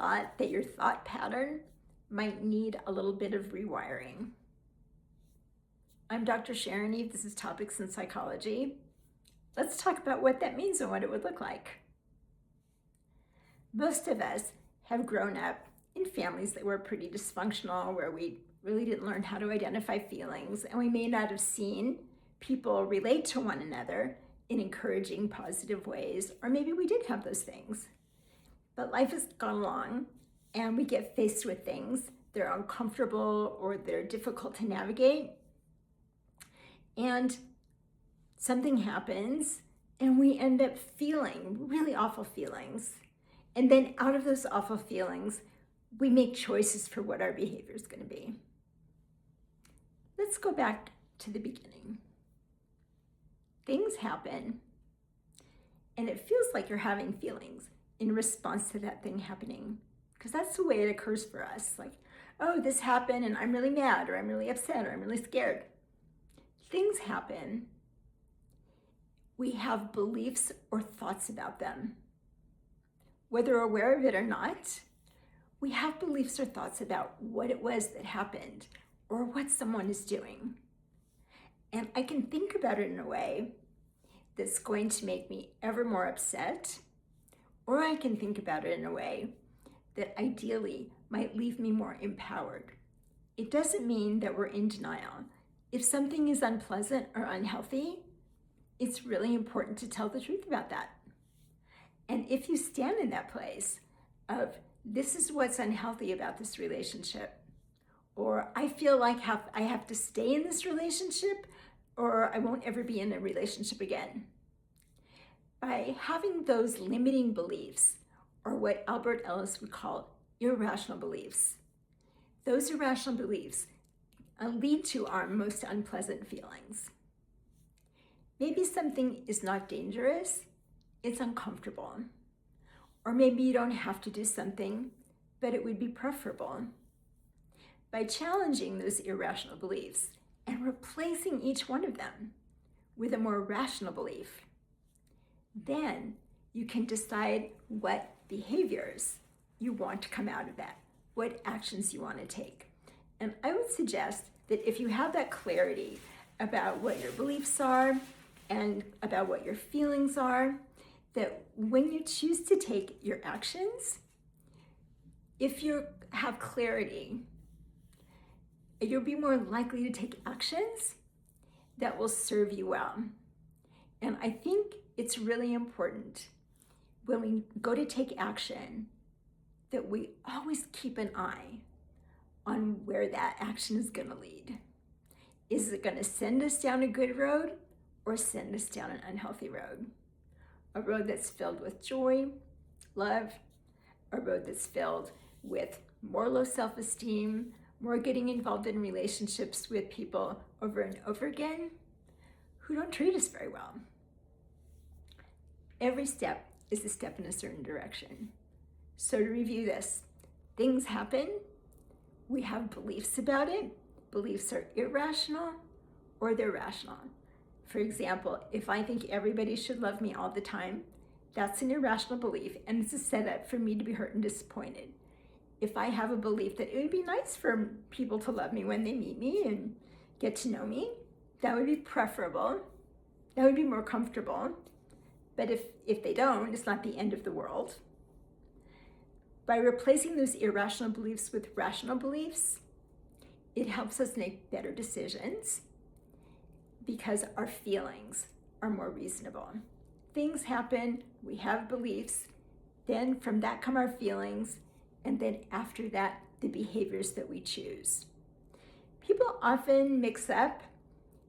thought that your thought pattern might need a little bit of rewiring? I'm Dr. Sharon Eve. This is Topics in Psychology. Let's talk about what that means and what it would look like. Most of us have grown up in families that were pretty dysfunctional, where we really didn't learn how to identify feelings, and we may not have seen people relate to one another in encouraging, positive ways, or maybe we did have those things. But life has gone along, and we get faced with things that are uncomfortable or they're difficult to navigate, and something happens, and we end up feeling really awful feelings. And then out of those awful feelings, we make choices for what our behavior is going to be. Let's go back to the beginning. Things happen, and it feels like you're having feelings in response to that thing happening, because that's the way it occurs for us. Like, oh, this happened, and I'm really mad, or I'm really upset, or I'm really scared. Things happen. We have beliefs or thoughts about them. Whether we're aware of it or not, we have beliefs or thoughts about what it was that happened or what someone is doing. And I can think about it in a way that's going to make me ever more upset, or I can think about it in a way that ideally might leave me more empowered. It doesn't mean that we're in denial. If something is unpleasant or unhealthy, it's really important to tell the truth about that. And if you stand in that place of, this is what's unhealthy about this relationship, or I feel like I have to stay in this relationship, or I won't ever be in a relationship again. By having those limiting beliefs, or what Albert Ellis would call irrational beliefs, those irrational beliefs lead to our most unpleasant feelings. Maybe something is not dangerous, it's uncomfortable. Or maybe you don't have to do something, but it would be preferable. By challenging those irrational beliefs and replacing each one of them with a more rational belief, then you can decide what behaviors you want to come out of that, what actions you want to take. And I would suggest that if you have that clarity about what your beliefs are and about what your feelings are, that when you choose to take your actions, if you have clarity, you'll be more likely to take actions that will serve you well. And I think it's really important when we go to take action that we always keep an eye on where that action is going to lead. Is it going to send us down a good road or send us down an unhealthy road? A road that's filled with joy, love, a road that's filled with more low self-esteem, more getting involved in relationships with people over and over again who don't treat us very well. Every step is a step in a certain direction. So to review this, things happen, we have beliefs about it. Beliefs are irrational or they're rational. For example, if I think everybody should love me all the time, that's an irrational belief, and it's a setup for me to be hurt and disappointed. If I have a belief that it would be nice for people to love me when they meet me and get to know me, that would be preferable. That would be more comfortable. But if they don't, it's not the end of the world. By replacing those irrational beliefs with rational beliefs, it helps us make better decisions because our feelings are more reasonable. Things happen, we have beliefs, then from that come our feelings, and then after that, the behaviors that we choose. People often mix up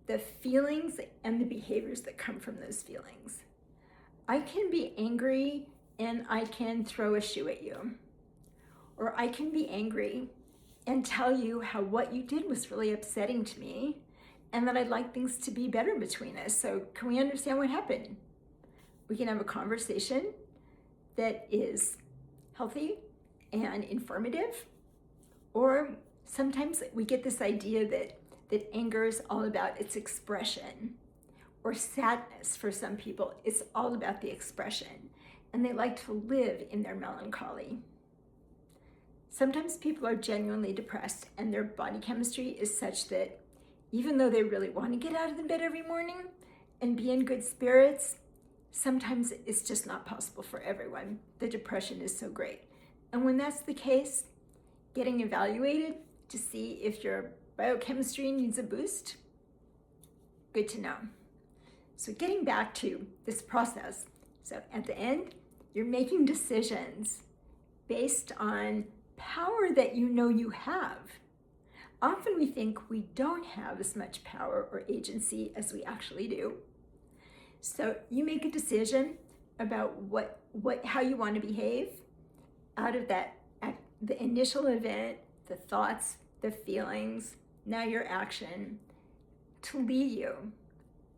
the feelings and the behaviors that come from those feelings. I can be angry and I can throw a shoe at you. Or I can be angry and tell you how what you did was really upsetting to me and that I'd like things to be better between us. So can we understand what happened? We can have a conversation that is healthy and informative. Or sometimes we get this idea that anger is all about its expression, or sadness for some people, it's all about the expression, and they like to live in their melancholy. Sometimes people are genuinely depressed and their body chemistry is such that even though they really want to get out of the bed every morning and be in good spirits, sometimes it's just not possible for everyone. The depression is so great. And when that's the case, getting evaluated to see if your biochemistry needs a boost, good to know. So getting back to this process. So at the end, you're making decisions based on power that you know you have. Often we think we don't have as much power or agency as we actually do. So you make a decision about how you want to behave out of that, the initial event, the thoughts, the feelings, now your action to lead you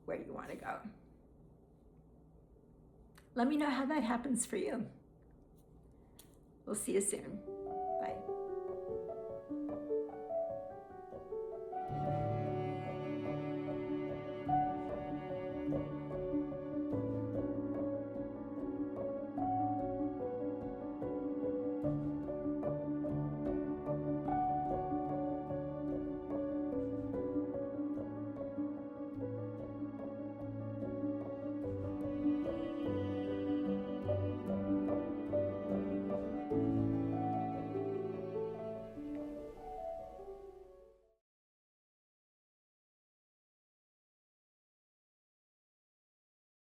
where you want to go. Let me know how that happens for you. We'll see you soon.